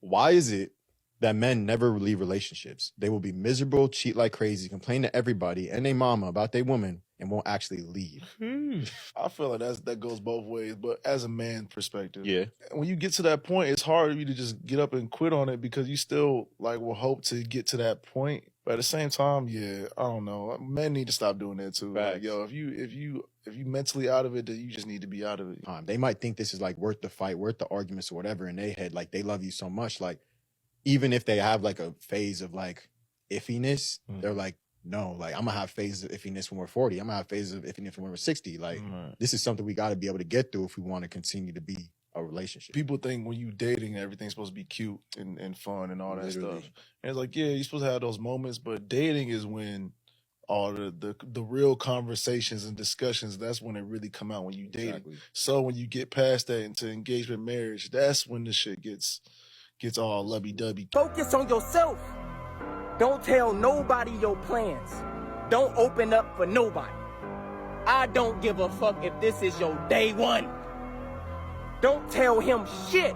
Why is it that men never leave relationships? They will be miserable, cheat like crazy, complain to everybody and their mama about their woman, and won't actually leave. I feel like that goes both ways, but as a man perspective, Yeah. when you get to that point, it's hard for you to just get up and quit on it because you still like will hope to get to that point. But at the same time, yeah, I don't know. Men need to stop doing that too. Like, yo, if you mentally out of it, then you just need to be out of it. They might think this is like worth the fight, worth the arguments or whatever in their head. Like they love you so much. Like even if they have like a phase of like iffiness, they're like, no, like I'm gonna have phases of iffiness when we're 40. I'm gonna have phases of iffiness when we're 60. Like this is something we got to be able to get through if we want to continue to be a relationship. People think when you dating, everything's supposed to be cute and fun and all that stuff. And it's like, yeah, you're supposed to have those moments, but dating is when all the real conversations and discussions, that's when it really come out when you dating. Exactly. So when you get past that into engagement marriage, that's when the shit gets all lovey-dovey. Focus on yourself. Don't tell nobody your plans. Don't open up for nobody. I don't give a fuck if this is your day one. Don't tell him shit.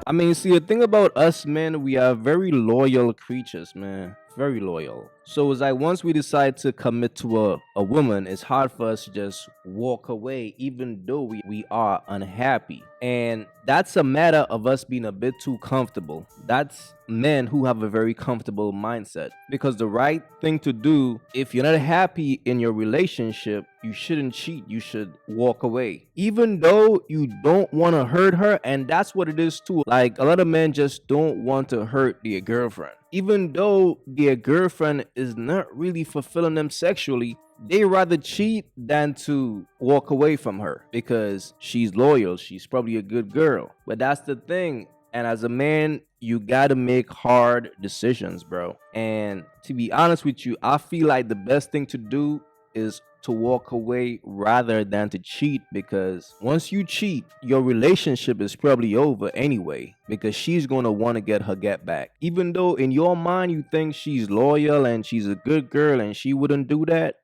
I mean, see, the thing about us men, we are very loyal creatures, man. Very loyal. So it's like once we decide to commit to a woman, it's hard for us to just walk away, even though we are unhappy. And that's a matter of us being a bit too comfortable. That's men who have a very comfortable mindset. Because the right thing to do, if you're not happy in your relationship, you shouldn't cheat. You should walk away. Even though you don't want to hurt her, and that's what it is too. Like a lot of men just don't want to hurt their girlfriend. Even though their girlfriend is not really fulfilling them sexually, they rather cheat than to walk away from her because she's loyal. She's probably a good girl. But that's the thing. And as a man, you got to make hard decisions, bro. And to be honest with you, I feel like the best thing to do is to walk away rather than to cheat, because once you cheat, your relationship is probably over anyway, because she's going to want to get her get back. Even though in your mind you think she's loyal and she's a good girl and she wouldn't do that,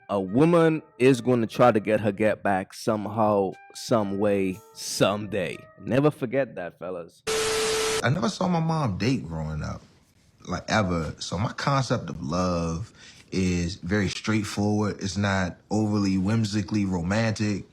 a woman is going to try to get her get back somehow, some way, someday. Never forget that, fellas. I never saw my mom date growing up, like ever. So my concept of love is very straightforward. It's not overly whimsically romantic.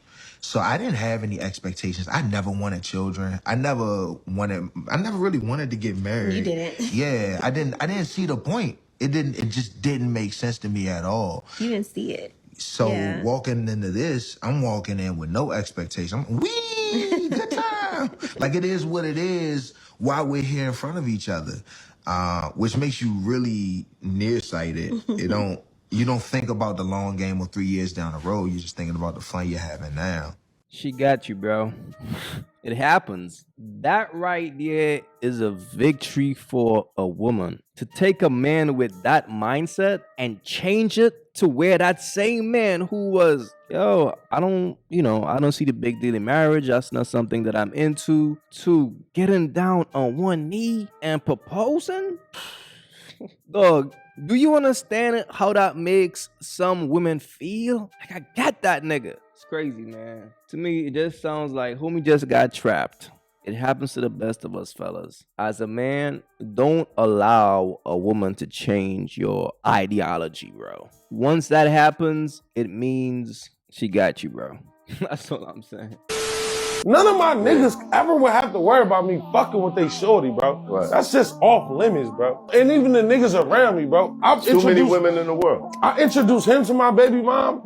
So I didn't have any expectations. I never wanted children. I never really wanted to get married. You didn't. Yeah, I didn't see the point. It just didn't make sense to me at all. You didn't see it. So walking into this, I'm walking in with no expectation. Wee, good time. Like it is what it is while we're here in front of each other. Which makes you really nearsighted. You don't think about the long game of 3 years down the road. You're just thinking about the fun you're having now. She got you, bro. It happens. That right there is a victory for a woman. To take a man with that mindset and change it to where that same man who was, yo, I don't see the big deal in marriage. That's not something that I'm into. To getting down on one knee and proposing? Dog, do you understand how that makes some women feel? Like, I got that nigga. It's crazy, man. To me, it just sounds like homie just got trapped. It happens to the best of us, fellas. As a man, don't allow a woman to change your ideology, bro. Once that happens, it means she got you, bro. That's all I'm saying. None of my niggas ever would have to worry about me fucking with they shorty, bro. Right. That's just off limits, bro. And even the niggas around me, bro. Too many women in the world. I introduced him to my baby mom.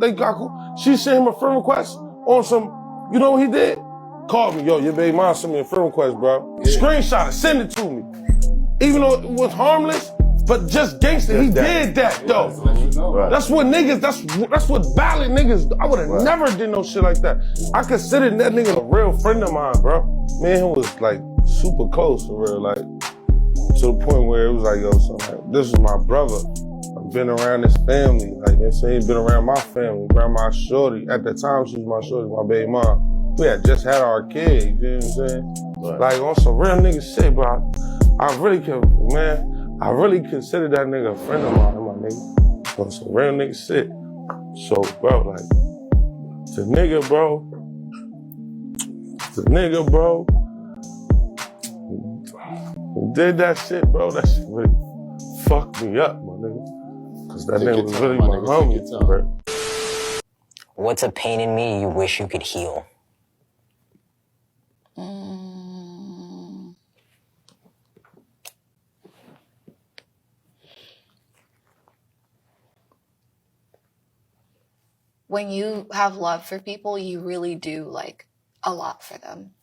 She sent him a friend request on some, you know what he did? Called me, yo, your baby mom sent me a friend request, bro. Yeah. Screenshot it, send it to me. Even though it was harmless, but just gangster, he did that, though. Right. That's what niggas, that's what valid niggas, I would've never did no shit like that. I considered that nigga a real friend of mine, bro. Me and him was like super close, for real, like to the point where it was like, yo, son, like, this is my brother. I've been around his family, like, you know what I'm saying? He's been around my family, around my shorty. At the time, she was my shorty, my baby mom. We had just had our kid, you know what I'm saying? Right. Like, on some real nigga shit, bro. I really consider that nigga a friend of mine, my nigga. On some real nigga shit. So, bro, like, the nigga, bro, did that shit, bro, that shit really fucked me up, my nigga. Cause that Take nigga your was time, really my my nigga, take your homie, time. bro. What's a pain in me you wish you could heal? When you have love for people, you really do like a lot for them.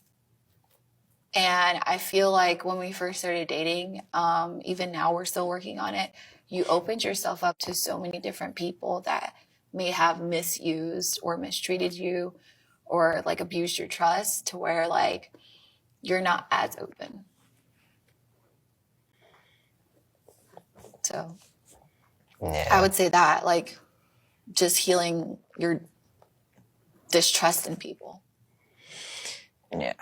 And I feel like when we first started dating, even now we're still working on it, you opened yourself up to so many different people that may have misused or mistreated you or like abused your trust to where like you're not as open. So Yeah. I would say that, like, just healing your distrust in people. Yeah.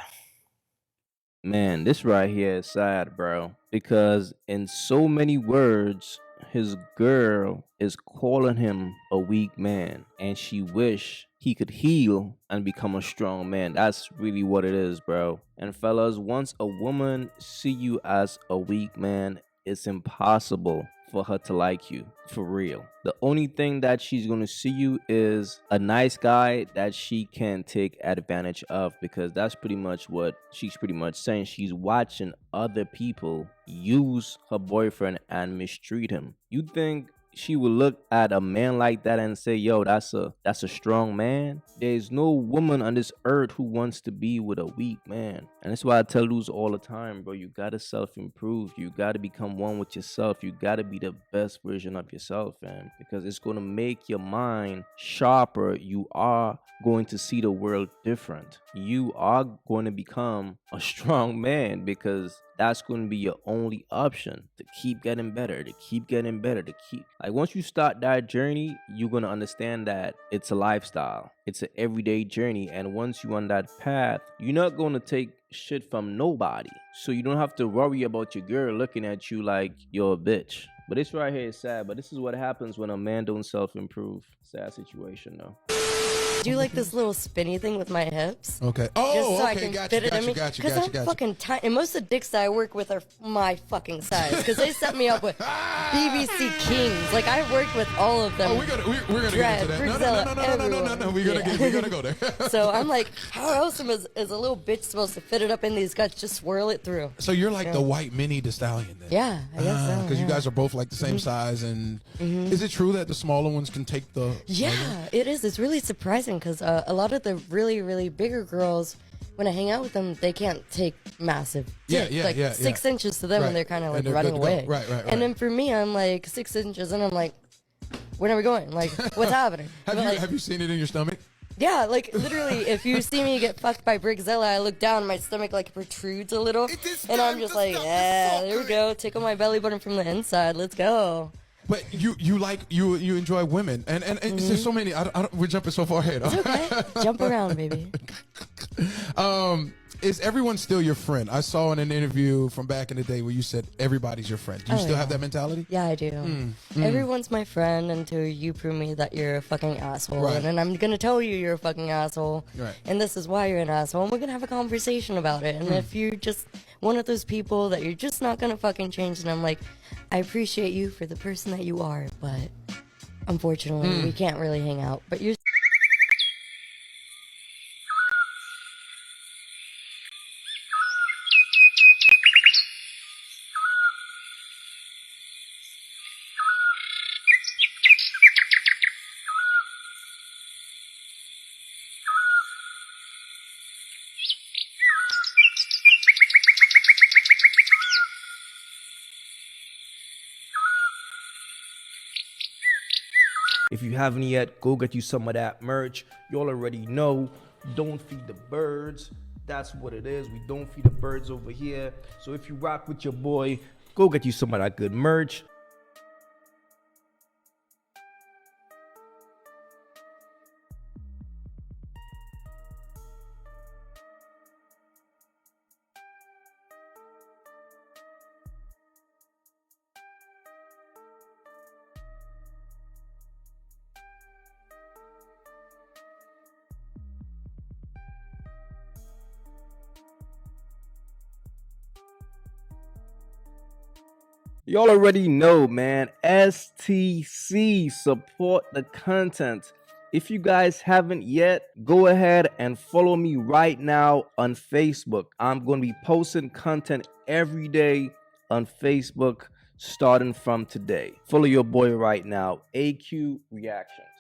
Man, this right here is sad, bro. Because in so many words, his girl is calling him a weak man, and she wish he could heal and become a strong man. That's really what it is, bro. And fellas, once a woman see you as a weak man, it's impossible for her to like you, for real. The only thing that she's gonna see you is a nice guy that she can take advantage of, because that's pretty much what she's pretty much saying. She's watching other people use her boyfriend and mistreat him. You think she would look at a man like that and say, yo, that's a strong man? There's no woman on this earth who wants to be with a weak man. And that's why I tell dudes all the time, bro, you gotta self-improve. You gotta become one with yourself. You gotta be the best version of yourself, man, because it's gonna make your mind sharper. You are going to see the world different. You are going to become a strong man, because that's going to be your only option to keep getting better, to keep getting better, to keep, like, once you start that journey, you're going to understand that it's a lifestyle. It's an everyday journey. And once you're on that path, you're not going to take shit from nobody. So you don't have to worry about your girl looking at you like you're a bitch. But this right here is sad, but this is what happens when a man don't self-improve. Sad situation, though. Do like this little spinny thing with my hips. Okay. Just so Oh, I okay. can Got fit you, it in me. got you, Because got I'm you, got you. fucking tiny. And most of the dicks that I work with are my fucking size. Because they set me up with BBC Kings. Like, I worked with all of them. Oh, we're gonna get into that. No. We're gonna go there. So I'm like, how else is a little bitch supposed to fit it up in these guts? Just swirl it through. So you're like the white Minnie the Stallion then? Yeah, I guess so. Because you guys are both like the same size, and is it true that the smaller ones can take the? Yeah, it is. It's really surprising because a lot of the really, really bigger girls, when I hang out with them, they can't take massive dick. Like 6 inches to them, Right. and they're kind of like And they're running good to go. away. Right. And then for me, I'm like 6 inches, and I'm like, when are we going? Like, what's happening? Have you seen it in your stomach? Yeah, like literally, if you see me get fucked by Brickzilla, I look down, my stomach like protrudes a little, and I'm just like, yeah, there we go. Tickle my belly button from the inside. Let's go. But you enjoy women, and there's so many. We're jumping so far ahead. It's okay. Jump around, baby. Is everyone still your friend? I saw in an interview from back in the day where you said everybody's your friend. Do you still have that mentality? Yeah, I do. Everyone's my friend until you prove me that you're a fucking asshole. Right. And then I'm going to tell you you're a fucking asshole. Right. And this is why you're an asshole. And we're going to have a conversation about it. And if you're just one of those people that you're just not going to fucking change, and I'm like, I appreciate you for the person that you are, but unfortunately, we can't really hang out. But you're If you haven't yet, go get you some of that merch. Y'all already know, don't feed the birds. That's what it is. We don't feed the birds over here. So if you rock with your boy, go get you some of that good merch. Y'all already know, man. STC, support the content. If you guys haven't yet, go ahead and follow me right now on Facebook. I'm going to be posting content every day on Facebook starting from today. Follow your boy right now, AyeQ Reactions.